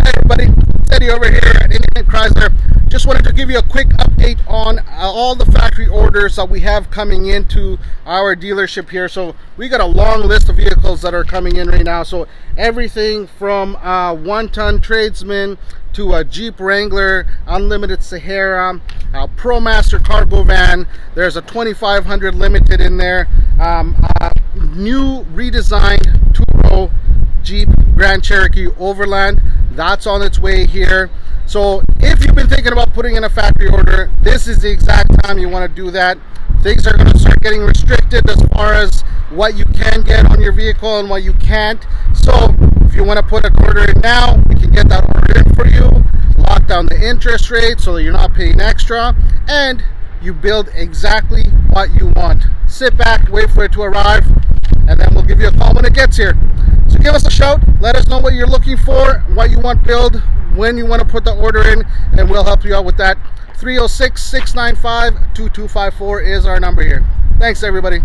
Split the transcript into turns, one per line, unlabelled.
Hey everybody, Teddy over here at Indian Head Chrysler. Just wanted to give you a quick update on all the factory orders that we have coming into our dealership here. So we got a long list of vehicles that are coming in right now. So everything from 1-ton Tradesman to a Jeep Wrangler, Unlimited Sahara, ProMaster cargo van. There's a 2500 Limited in there. New redesigned two-row Jeep Grand Cherokee Overland, that's on its way here. So if you've been thinking about putting in a factory order, this is the exact time you want to do that. Things are going to start getting restricted as far as what you can get on your vehicle and what you can't. So if you want to put an order in now, we can get that order in for you, lock down the interest rate so that you're not paying extra, and you build exactly what you want. Sit back, wait for it to arrive, and then we'll give you a call when it gets here. So give us a shout, let us know what you're looking for, what you want built, when you want to put the order in, and we'll help you out with that. 306-695-2254 is our number here. Thanks everybody.